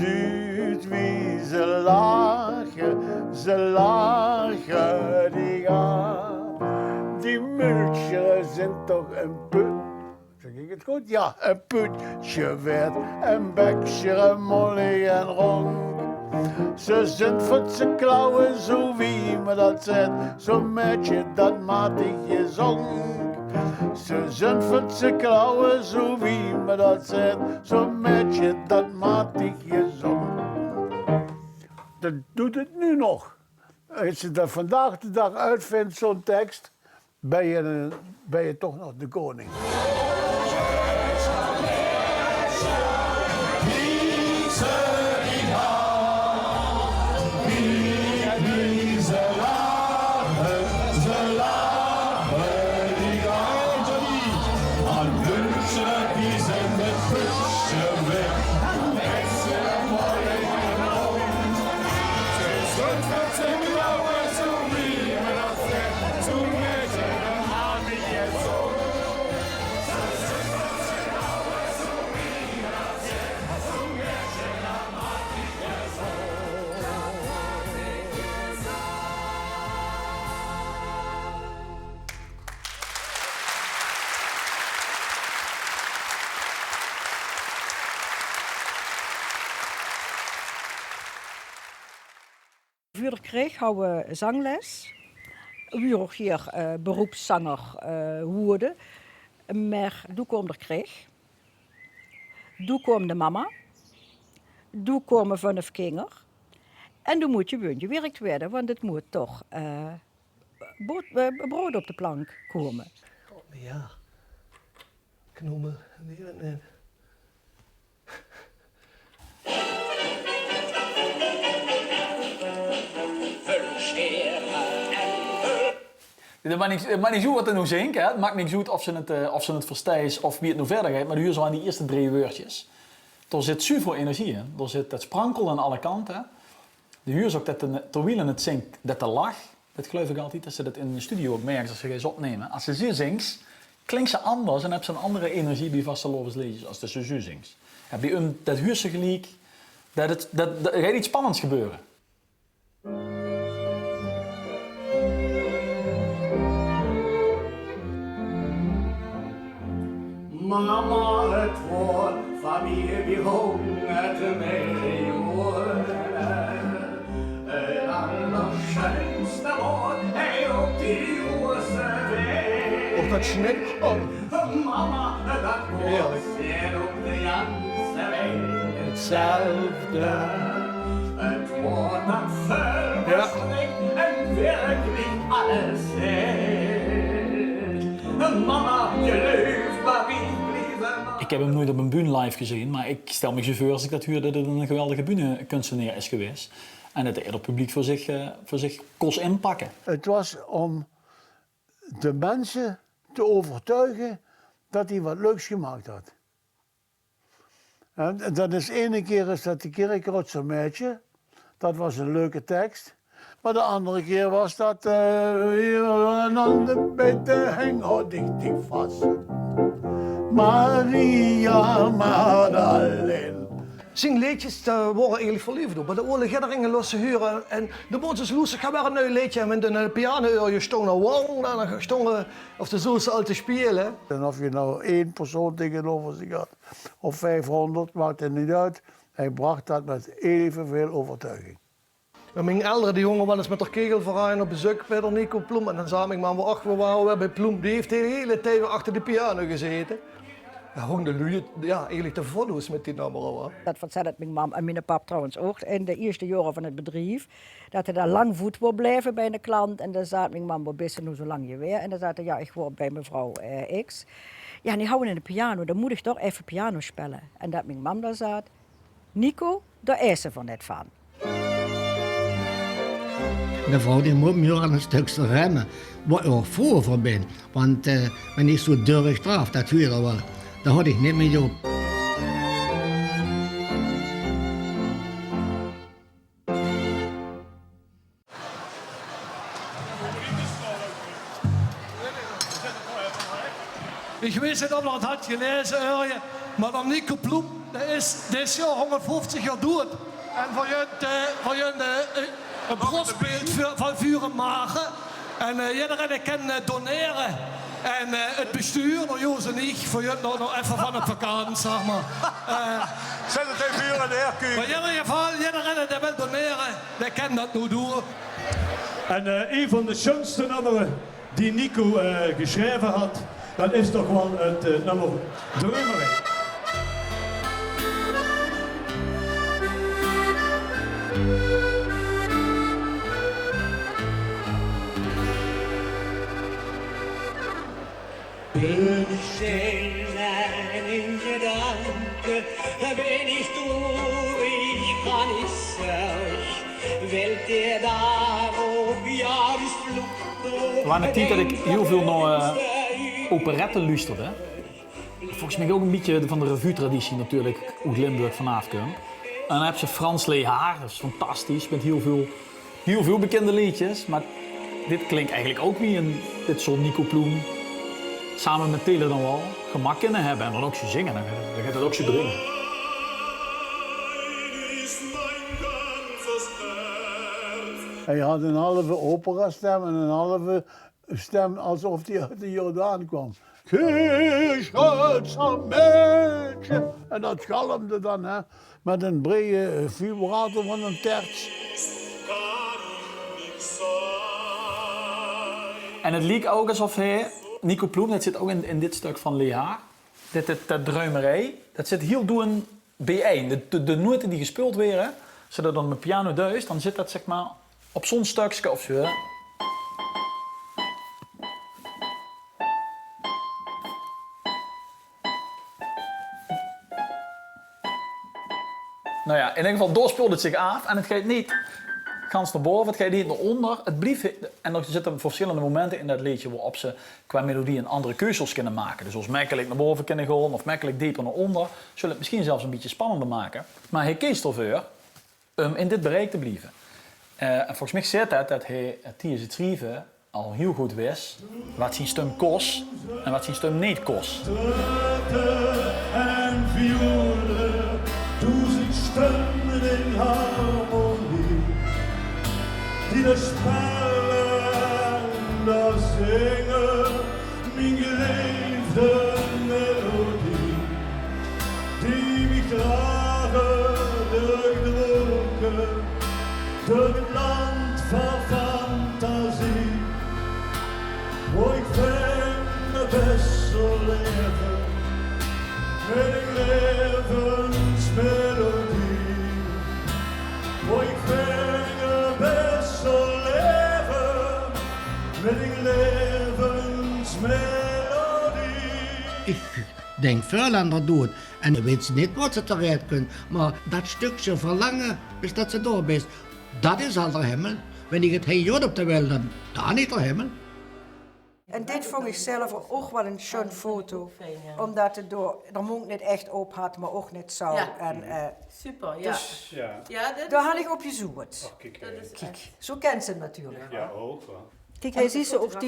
ziet wie ze lachen, die gaan. Die multjes zijn toch een put. Zeg ik het goed? Ja, een putje werd, een bekje, een molly en ronk. Ze zijn van zijn klauwen, zo wie me dat zegt, zo met je dat matigje zong. Ze zijn van zijn klauwen, zo wie me dat zegt, zo met je dat matigje zong. Dat doet het nu nog. Als je dat vandaag de dag uitvindt, zo'n tekst, ben je toch nog de koning. Voor kreeg hadden we zangles. We ook hier beroepszanger worden. Maar toen kwam er kreeg. Toen kwam de mama. Toen kwamen vanaf kinder. En toen moet je gewerkt worden, want het moet toch brood op de plank komen. Ja, knoemen, nee. Het maakt niet zo wat er nou zingt, het maakt niet zo of ze het verstaan of wie het nou verder gaat, maar nu zo aan die eerste 3 woordjes. Er zit zoveel energie in, er zit het sprankel aan alle kanten. De huur is ook dat terwijl het zingt, dat de lach, dat geloof ik altijd, dat ze dat in de studio ook merken als ze eens opnemen. Als ze zo zingt, klinkt ze anders en heeft ze een andere energie bij vastelovensliedjes als ze zo zingt. Ja, bij dat huur ze gelijk, dat gaat iets spannends gebeuren. Mama, het woord van wie wie hongert mij hoor. Het allerschönste woord, hij op die Oorse weg. Of dat snik. Oh. Mama, dat woord zit op de ganse weg. Hetzelfde. Het woord dat verwisselijk en werkelijk alles zegt. Mama, je leeft maar wie. Ik heb hem nooit op een bühne live gezien, maar ik stel me zo voor als ik dat hoor dat het een geweldige bühnekunstenaar is geweest. En dat het publiek voor zich kost inpakken. Het was om de mensen te overtuigen dat hij wat leuks gemaakt had. En dat is ene keer is dat de Kerkrotser meisje, dat was een leuke tekst. Maar de andere keer was dat hier een ander bij de heng, houd dicht vast. Maria Magdalene. Zijn liedjes worden eigenlijk verliefd op. Maar de oude gidderingen lossen huren. En de bootjes loesen gaan weer een nieuw liedje met een piano gestongen. Wow, dan gestongen. Of de zoals al te spelen. En of je nou 1 persoon tegenover zich had of 500, maakt het niet uit. Hij bracht dat met evenveel overtuiging. En mijn ouderen die jongen wel eens met haar kegelverein op bezoek bij de Nico Ploem. En dan zei ik, man, we waren weer bij Ploem. Die heeft de hele tijd weer achter de piano gezeten. Ja, gewoon de luie, ja, eigenlijk de foto's met die nummer hoor. Dat vertelde mijn mam en mijn pap trouwens ook in de eerste jaren van het bedrijf. Dat hij daar lang voet wil blijven bij een klant. En dan zei mijn mam, waar ben je nu zo lang je weer? En dan zei hij, ja, ik word bij mevrouw X. Ja, en die houden in de piano, dan moet ik toch even piano spelen. En dat mijn mam dan zei, Nico, daar is ze van net van. De vrouw die moet me aan een stukje rennen, waar ik ook voor ben. Want wenn ik zo durf draf, dat huur wel, daar had ik niet meer op. Ik weet niet of je het had gelezen, maar dan Nico Ploem. dat is ja 150 jaar dood. En voor je een borstbeeld van vuren maken. En iedereen kan doneren. En het bestuur, nou Joos en ik, voor je nog even van het vakantie, zeg maar. Zet het even hier aan de herkuur. Maar in ieder geval, iedereen die wil doneren, die kan dat nu doen. En een van de schoonste nummeren die Nico geschreven had, dat is toch wel het nummer Drummerij. Bin ich still in Gedanken, bin ich durch, kann ich euch, Welt der daarop, Jahresflucht. Er waren een tijd dat ik heel veel naar operetten luisterde. Volgens mij ook een beetje van de revue-traditie natuurlijk, uit Limburg vanaf komen. En dan heb je Frans Lehaar, dat is fantastisch, met heel veel bekende liedjes. Maar dit klinkt eigenlijk ook wie dit soort Nico Ploem samen met Taylor dan wel gemak kunnen hebben. En dan ook zo zingen, dan gaat het ook zo dringen. Hij had een halve operastem en een halve stem alsof hij uit de Jordaan kwam. Meisje. En dat galmde dan hè, met een brede vibrato van een terts. En het leek ook alsof hij, Nico Ploem, dat zit ook in dit stuk van Lehaar, dat druimerij, dat zit heel doen bijeen. De noten die gespeeld werden, zodat dan met piano duist, dan zit dat zeg maar op zo'n stukje of zo. Nou ja, in ieder geval doorspeelt het zich af en het gaat niet gans naar boven, het gaat niet naar onder. Het blijft, en er zitten verschillende momenten in dat liedje waarop ze qua melodie een andere keuzes kunnen maken. Dus als makkelijk naar boven kunnen gaan of makkelijk dieper naar onder, zullen het misschien zelfs een beetje spannender maken. Maar hij kiest ervoor om in dit bereik te blijven. En volgens mij zegt dat hij tijdens het schrijven al heel goed wist wat zijn stem kost en wat zijn stem niet kost. En violen, duizend stemmen in harmonie, die dat spelen, dat zingen, mijn geliefde melodie, die mich dragen durchdrukken, door het land van fantasie, waar ik vind best zo leven. Met een levensmelodie, waar ik vind best zo leven. Met een levensmelodie. Ik denk veel aan dat doet. En dan weet ze niet wat ze eruit kunnen. Maar dat stukje verlangen, bis dat ze door is, dat is al de hemel. Wanneer het heel jod op de wel, dan niet de hemel. En dit vond ik zelf ook wel een schoon foto. Omdat het er moet niet echt op had, maar ook niet zo. Ja. En, Super, ja. dus Ja, dit daar had ik op gezocht. is Zo kent ze het natuurlijk. Ja, ook wel. Kijk, hij ziet ze ook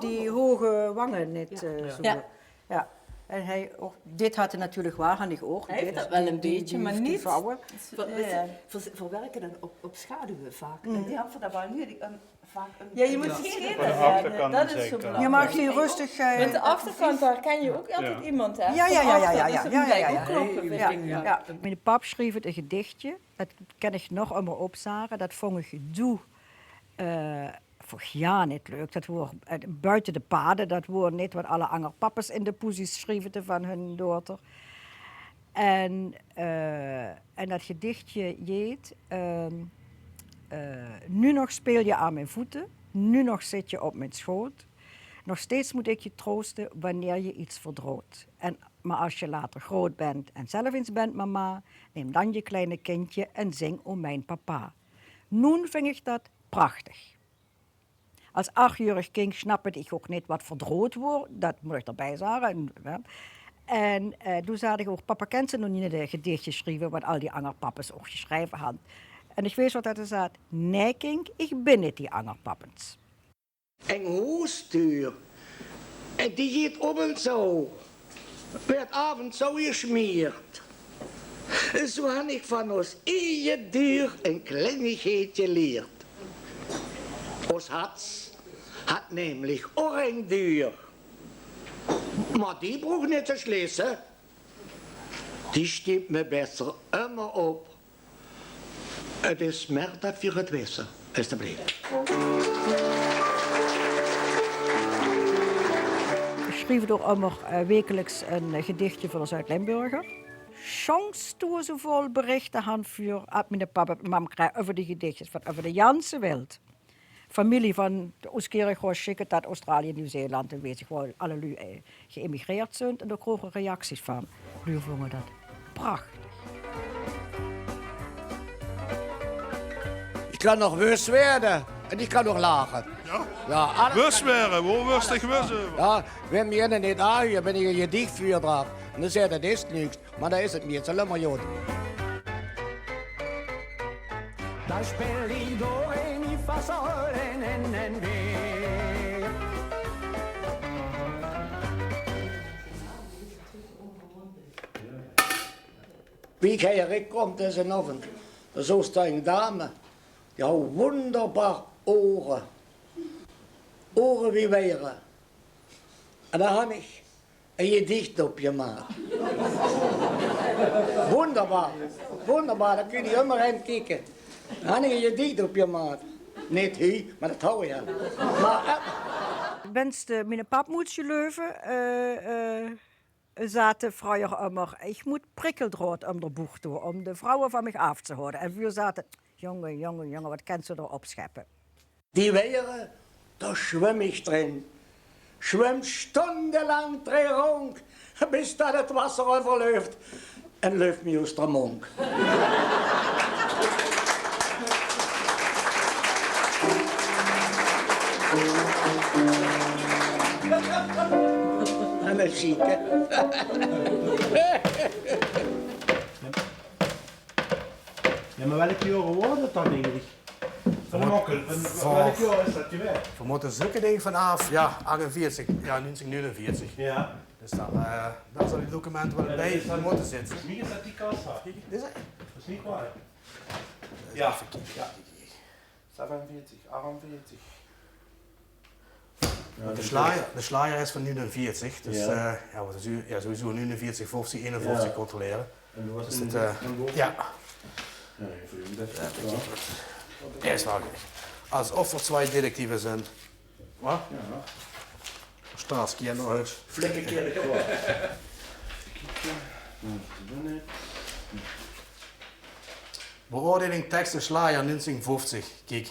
die hoge wangen niet zo. Ja. Ja. En hij, ook, dit had hij natuurlijk waarschijnlijk ook. Hij heeft Dit, dat wel een beetje, maar die niet. vouwen. Verwerken dan op schaduwen vaak. En die hebben dat wel nu vaak een... Ja, je moet Aan de achterkant dat is zeker. zo belangrijk. Je mag die rustig... Met de achterkant, daar ken je ook altijd iemand, hè? Ja. Mijn pap schreef het een gedichtje, dat ken ik nog om erop zagen. Dat vond ik gedoe vorig jaar niet leuk. Dat woord buiten de paden, dat woord niet wat alle andere pappers in de poesies schreven van hun dochter. En dat gedichtje jeet, nu nog speel je aan mijn voeten, nu nog zit je op mijn schoot. Nog steeds moet ik je troosten wanneer je iets verdroot. Maar als je later groot bent en zelf eens bent mama, neem dan je kleine kindje en zing om mijn papa. Nu vind ik dat prachtig. Als 8-jarig kind snapte ik ook niet wat verdroot wordt, dat moet ik erbij zeggen. En toen zei ik ook, papa kent ze nog niet de gedichtjes schrijven, wat al die andere pappes ook geschreven hadden. En ik weet wat dat zei, nee kind, ik ben niet die andere pappens. En hoestuur. En die gaat op en zo. Per avond zo gesmeerd. Zo heb ik van ons eigen duur een kleinigheidje leerd. Ons had namelijk ook duur. Maar die broeg niet te slezen. Die steekt me beter immer op. Het is meer dat voor het wissen, alstublieft. Ik schreef door immer wekelijks een gedichtje voor de Zuid-Limburger. Chance toen ze vol berichten hadden voor mijn papa en mam krijgen over die gedichtjes, over de ganse wereld. Familie van de Oostkerk was schikken uit Australië, Nieuw-Zeeland en weet je gewoon, alle lui geëmigreerd zijn en daar kregen reacties van. Nu vonden dat prachtig. Ik kan nog worst werden en ik kan nog lachen. Ja? Ja, Worst werden, hoe worstig was Ja, wenn mir einer nicht anhört, wenn ich ein Gedicht für drauf. Und dann sagt er, das ist nichts. Maar dat is het niet, zo laat maar joden. Da spel ich do e mi fa sol en re. Wie jij komt deze avond, zo staat een dame. Die had wonderbaar oren. Oren wie weren. En daar had ik een gedicht op je maat. Wonderbaar, wonderbaar, daar kun je helemaal heen kijken. Dan had ik een gedicht op je maat. Niet hij, maar dat hou je. Maar Wenste mijn papmoedje leuven, zaten vroeger immer, ik moet prikkeldraad om de boeg doen, om de vrouwen van mij af te houden. En we zaten, jongen, wat kan ze erop scheppen? die weren, daar zwem ik drin. Zwem stundenlang drin rond, bis dat het wasser overleeft. En läuft mir aus der Mund. En dat zie ik, hè. Ja, maar welk jaar wordt het dan eigenlijk? Van Mokkel, welk jaar is dat geweest? We moeten zulke dingen vanaf, ja, 48, ja, 1949. Ja. Dus daar zal die documenten wel bij moeten zitten. Wie is dat die kassa? Dit is het. Dat is niet waar. Ja. 47, 48. De slager is van 49, dus ja, we moeten sowieso 49, 50, 51 controleren. En hoe was dus het dat, ja. Ja, is waar. Alsof er twee detectieven zijn. Wat? Ja. Staatskie naar huis. Flinke keer de kwaad. Beoordeling tekst en slager 1950. Kijk.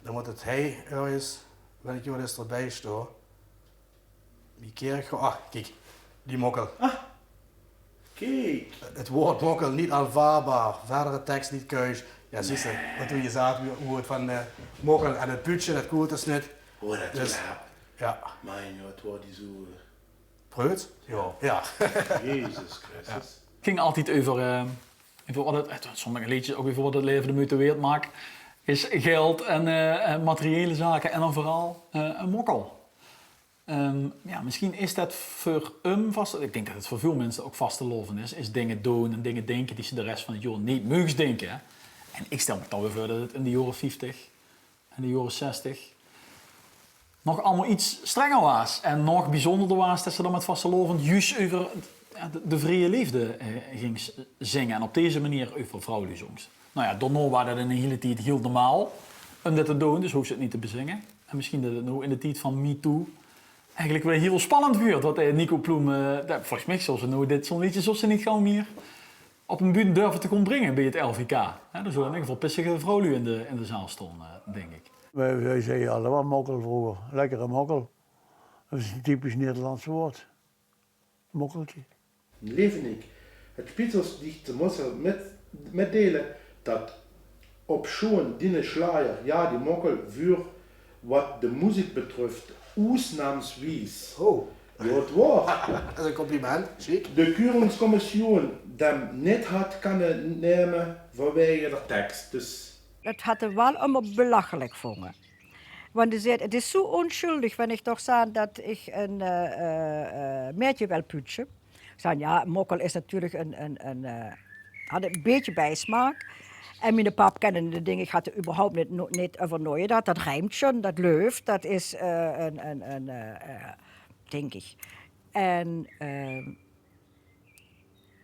Dan moet het hij ergens, welk jaar is erbij staan. Die kerk, kijk. Die mokkel. Kijk. Het woord mokkel niet aanvaardbaar. Verdere tekst niet keus. Ja, zie je, wat toen je zag hoe het van mokkel en het putje, dat koelt is niet. Hoor dat dus, ja. Mijn joh, het wordt die zo... Preut? Ja. Jezus Christus. Het ging altijd over sommige liedjes ook over wat het leven de moeite waard maakt. Is geld en materiële zaken en dan vooral een mokkel. Ja, misschien is dat voor vast. Ik denk dat het voor veel mensen ook vast te loven is dingen doen en dingen denken die ze de rest van het jaar niet mogen denken. Hè? En ik stel me dan weer voor dat het in de jaren 50 en de jaren 60 nog allemaal iets strenger was. En nog bijzonderder was dat ze dan met vastelovend juist over de vrije liefde ging zingen. En op deze manier over vrouwelijksongs. Nou ja, daarna was dat in de hele tijd heel normaal om dat te doen, dus hoef ze het niet te bezingen. En misschien dat het nu in de tijd van MeToo eigenlijk weer heel spannend wordt. Wat Nico Ploem, volgens mij zoals ze nou dit zo'n liedje zoals ze niet gewoon meer op een buurt durven te komen brengen bij het LVK. Er zullen in ieder geval pissige vrouwen in de zaal stonden, denk ik. Wij zeiden allemaal mokkel vroeger. Lekkere mokkel. Dat is een typisch Nederlands woord. Mokkeltje. Leven ik. Het Pietersdichte moet met delen dat op zo'n dinne slager, ja, die mokkel voor wat de muziek betreft, ausnahmsweise. Oh. Ja, het woord. Dat is een compliment, chic. De Keuringscommissie hem niet had kunnen nemen vanwege de tekst. Dus... Dat had er wel allemaal belachelijk vonden. Want ze zei, het is zo onschuldig, wanneer ik toch zei dat ik een meertje wel putje. Ik zei, ja, mokkel is natuurlijk een had een beetje bijsmaak. En mijn pap kende de dingen, ik had er überhaupt niet over nagedacht. Dat rijmt schon, dat leuft, dat is denk ik. En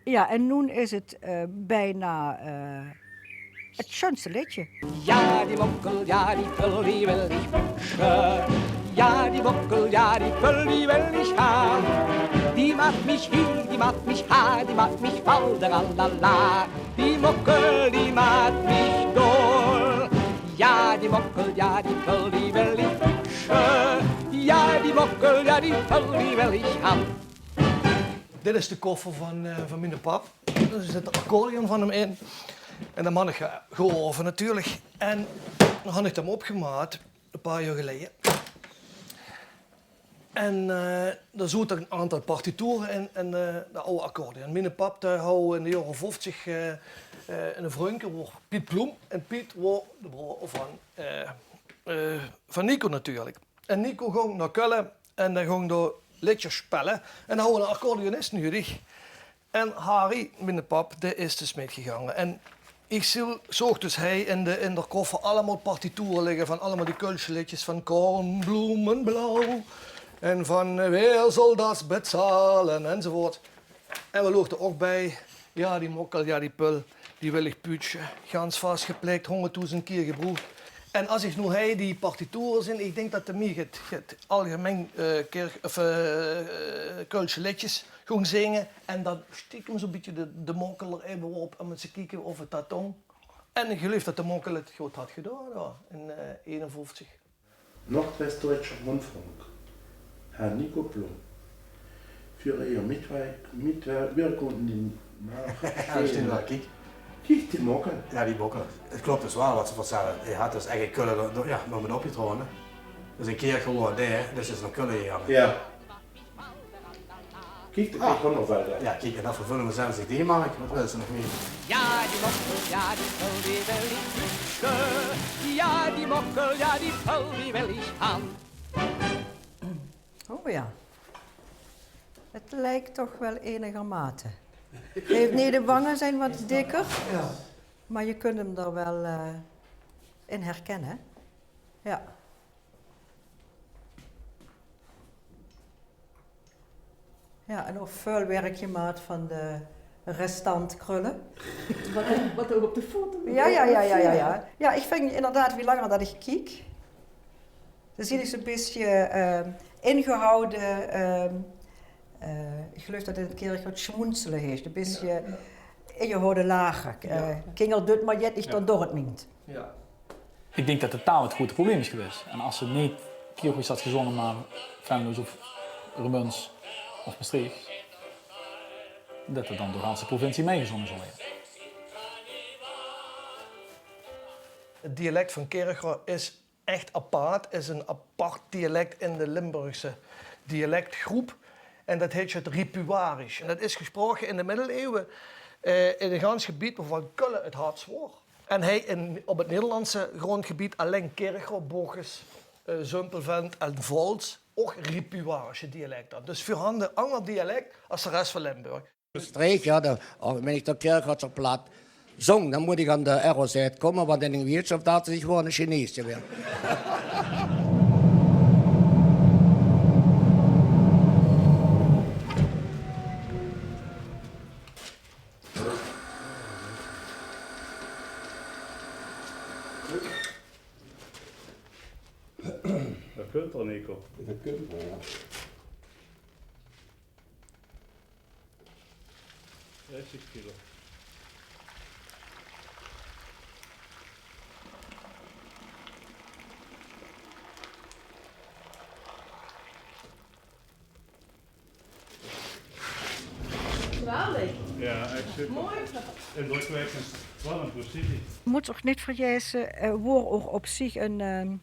ja, en nu is het bijna het schönste liedje. Ja, die mokkel, ja, die pul, die wil ik wünschen. Ja, die mokkel, ja, die pul, die wil ik haben. Die macht mich hin, die macht mich haar, die macht mich falderalala. Die mokkel, die macht mich dol. Ja, die mokkel, ja, die pul, die wil ik wünschen. Ja, die mokkel, ja, die pul, die wil ik haben. Dit is de koffer van mijn pap. Er zit een accordeon van hem in. En dat had ik gehoven natuurlijk. En dan had ik hem opgemaakt, een paar jaar geleden. En daar zat er een aantal partituren in en de oude accordeon. Mijn pap had in de jaren 50 een vriendje, Piet Ploem. En Piet was de broer van Nico natuurlijk. En Nico ging naar Keulen en dan ging daar liedjes spelen. En dan hadden we een accordeonist nodig. En Harry, mijn pap, die is dus meegegaan. En ik zag dus hij in de koffer allemaal partituren liggen van allemaal die Keulse liedjes van Kornbloemenblauw en van Weer zal dat betalen enzovoort. En we loogden ook bij, ja die mokkel, ja die pul, die wil ik puutje, gans vastgepleegd, 100.000 keer gebroed. En als ik nu hij die partituren zie, ik denk dat de mij het algemeen Keulse liedjes gewoon zingen. En dan stiekem zo'n beetje de mokkel er even op om te kijken of het dat kon. En ik geloof dat de mokkel het goed had gedaan ja, in 51. Nordwestdeutscher Rundfunk, Herr Nico Blum, für Ihre Mitwirkung in Kijk. Kijk, die mokkel. Ja, die mokkel. Het klopt dus wel wat ze vertellen. Hij had dus eigenlijk Keulen ja, nog met opgetrokken. Dus een keer gewoon daar, dus is naar Keulen gegaan. Ja. Kijk, dat kan nog wel. Ja, kijk, en dat vervullen we zelfs zich die mark. Wat willen ze nog meer? Ja, die mokkel, ja, die pul, die wil ik wünschen. Ja, die mokkel, ja, die pul, die wil ik haben. Oh ja. Het lijkt toch wel enigermate. Nee, de wangen zijn wat dikker, ja. Maar je kunt hem er wel in herkennen. Ja. Ja, en nog veel werkje maat van de restant krullen. Wat ook op de foto. Ja. Ja, ik vind inderdaad, wie langer dat ik kijk, dan zie ik zo'n beetje ingehouden. Ik geloof dat in het kerk wat schmoenzelen heeft. Een beetje in je hoorde lager. Kinger doet maar jet niet, dan door het niet. Ja. Ik denk dat de taal het grote probleem is geweest. En als ze niet Kierkegaard had gezongen, maar Venlo's of Remuns of Maastricht, dat er dan door de hele provincie meegezongen zou worden. Het dialect van Kierkegaard is echt apart, is een apart dialect in de Limburgse dialectgroep. En dat heet het Ripuarisch. En dat is gesproken in de middeleeuwen in een gans gebied waarvan Keulen het hart zwoer. En hij op het Nederlandse grondgebied alleen Kierkegaard, Bochus, Zumpelvent en Volts ook Ripuarische dialecten. Dus voor handen een ander dialect als de rest van Limburg. Streek, ja, wenn ich der Kirchhofer platt zong, dann muss ich an der ROZ kommen, want in de Wirtschaft dachte ich, war ein Chines gewesen. Dat kunt er, Nico. Dat kunt er, ja. 30 kilo. Geweldig. Ja, echt super. Mooi. Indrukwekkend. Wat een precisie. Je moet toch niet vergeten, woord ook op zich een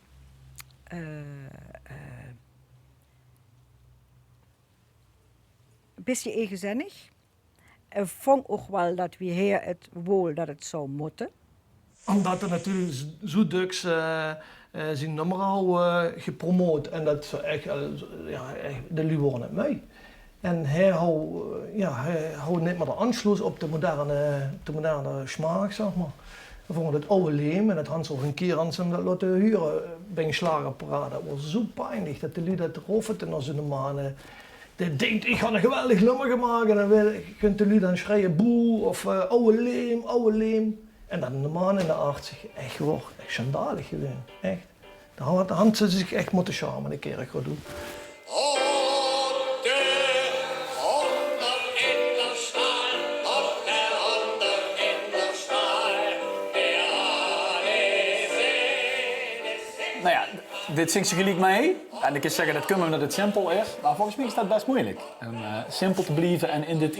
beetje eigenzinnig. Vond ook wel dat we hier het wohl dat het zou moeten. Omdat er natuurlijk zo drugs zijn nummer al gepromoot en dat ze echt, ja, echt de lui worden het mee. En hij houdt niet meer de aansluit op de moderne smaak, zeg maar. Bijvoorbeeld het oude leem, en dat had ze ook een keer aan ze dat laten huren bij een slagerparade. Dat was zo pijnlijk dat de lui dat roffen en als een man die denkt, ik ga een geweldig nummer maken. En dan kunt de lui dan schreeuwen, boe, of oude leem. En dan de man in de 80, echt schandalig gewoon, echt. Dan hadden ze zich echt moeten schamen, een keer gaan doen. Nou ja, dit zingt ze gelijk mee. En ik kan zeggen dat kunnen we dat het simpel is. Maar volgens mij is dat best moeilijk. Om simpel te blijven en in dit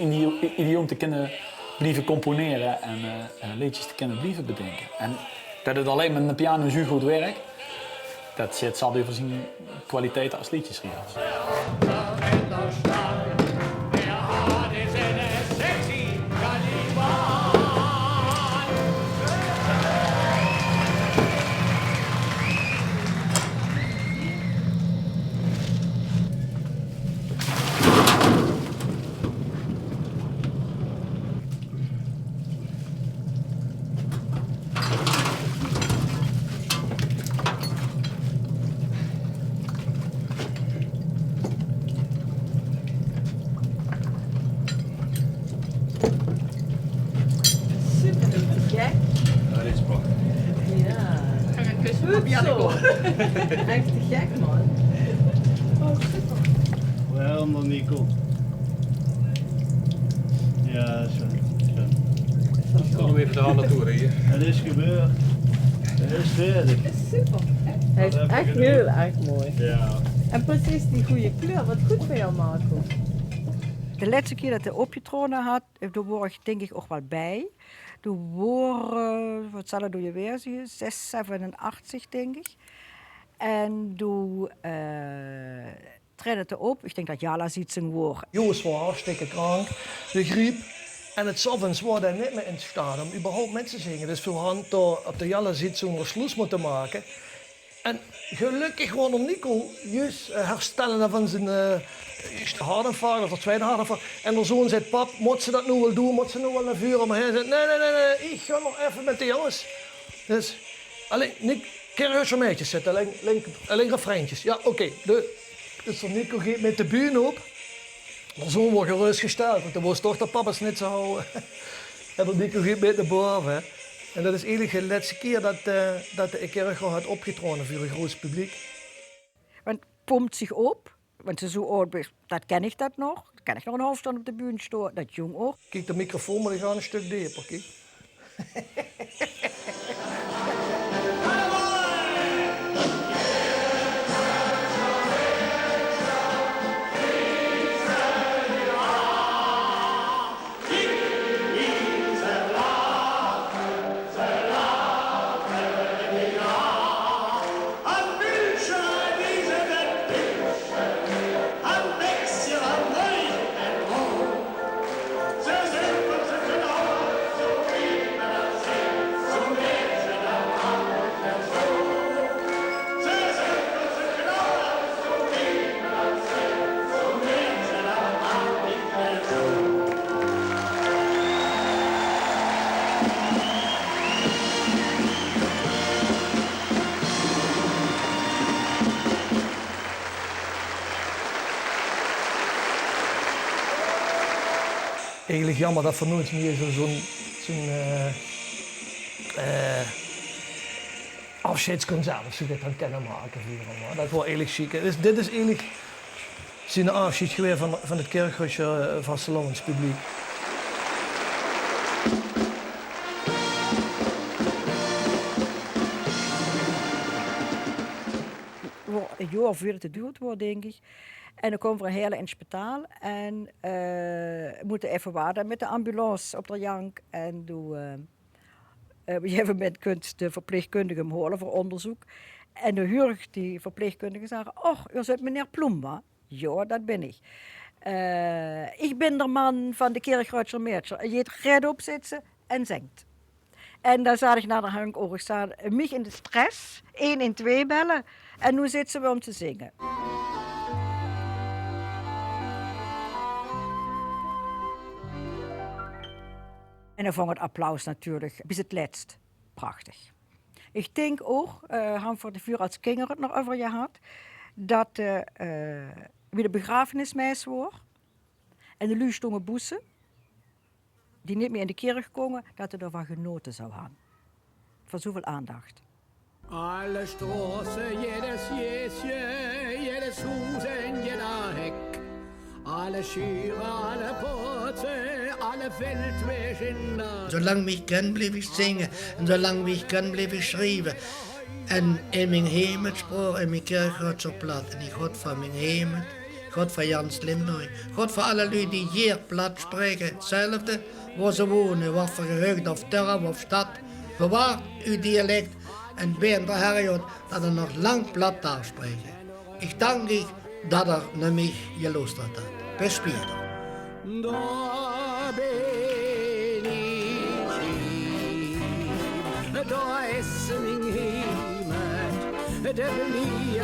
idioom te kunnen blijven componeren en liedjes te kunnen blijven bedenken. En dat het alleen met een piano zo goed werkt, dat zit zal weer voor zijn kwaliteiten als liedjesschrijver. Echt te gek, man. Oh, super. Wel, maar Nico. Ja, zo. Ik kan hem even de hand naartoe hier. Het is gebeurd. Het is verder. Dat is super. Hij is echt heel erg mooi. Ja. En precies die goede kleur. Wat goed voor jou, Marco. De laatste keer dat hij opgetrokken had, daar word ik denk ik ook wel bij. Toen waren, wat zal het door je weer zien, 6, 87 denk ik. En toen treden het op, ik denk dat Jala ziet zijn woord. Joost was hartstikke krank, de griep. En het s'avonds was hij niet meer in staat om überhaupt met te zingen. Dus veel hand door op de Jala ziet zo'n sluis moeten maken. En gelukkig was Nico juist herstellen van zijn eerste hartaanval of de tweede hartaanval. En de zoon zei, pap, moet ze dat nu wel doen, moet ze nu wel naar vuren? Maar hij zei, nee, ik ga nog even met de jongens. Dus, alleen, Nick, keer je meisjes zitten, alleen refreintjes. Ja, oké. Dus Nico gaat met de buren op. De zoon wordt gerustgesteld, want dan was toch dat papa's niet zo houden. En de Nico gaat met naar boven. Hè. En dat is eigenlijk de laatste keer dat de kerk had opgetrokken voor een groot publiek. Want het pompt zich op, want ze zo oud is, dat ken ik dat nog. Dan kan ik nog een hoofdstand op de bühne staan, dat jong ook. Kijk, de microfoon, maar die gaat een stuk dieper, kijk. Eigenlijk jammer dat Van Nooit meer zo'n afscheidsconcert of zo aan kunnen maken. Dat was eigenlijk chic. Dus dit is eigenlijk zijn afscheid geweest van het Kerkhuisje Vastelands publiek. Een jaar of weer te duur wordt, denk ik. En dan komen we een hele in het spitaal en moeten even wachten met de ambulance op de jank. En op een gegeven moment kunt de verpleegkundige hem horen voor onderzoek. En de hurig die verpleegkundige zeggen, oh, u bent meneer Plumba. Ja, dat ben ik. Ik ben de man van de Kerkruidscher Meertje. Je gaat opzitten en zingt. En dan zag ik naar de hang ogen staan, mij in de stress, 112 bellen. En nu zitten we om te zingen. En dan vond het applaus natuurlijk bis het laatst prachtig. Ik denk ook, Han voor de vuur als Kinger het nog over je had, dat wie de begrafenismeis wordt en de luistomme boesen, die niet meer in de kerk komen, dat er ervan genoten zou hebben. Van zoveel aandacht. Alle Straßen, jedes Jäschen, jedes Haus en jeder Heck. Alle Schüre, alle Porte, alle Feldwege. Zolang ik kan, bleef ik zingen. En zolang ik kan, bleef ik schrijven. En in mijn hemelspraak, in mijn kerk gaat zo plat. En ik God van mijn hemel, God van Jan Slimnoy, God van alle lui die hier plat spreken. Hetzelfde waar ze wonen, wat voor gehucht of dorp of stad. Bewaar uw dialect en ben de Herjot dat er nog lang plat daar spreken. Ik dank u dat er naar mij geluisterd had. Bis später. Daar ben ik hier, daar is mijn heimat, de Blier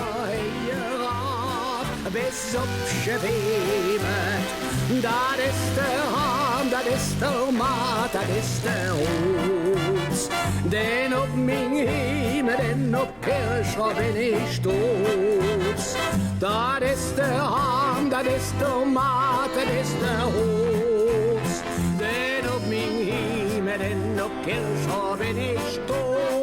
raad, bis op Schwemet. Dat is de Haan, dat is de Maat, dat is de Hoos. Den op mijn hemel, den op Kircher ben ik stoos. Dat is de Haan, dat is de Maat, dat is de Hoos. Den op mijn hemel, den op Kircher ben ik stoos.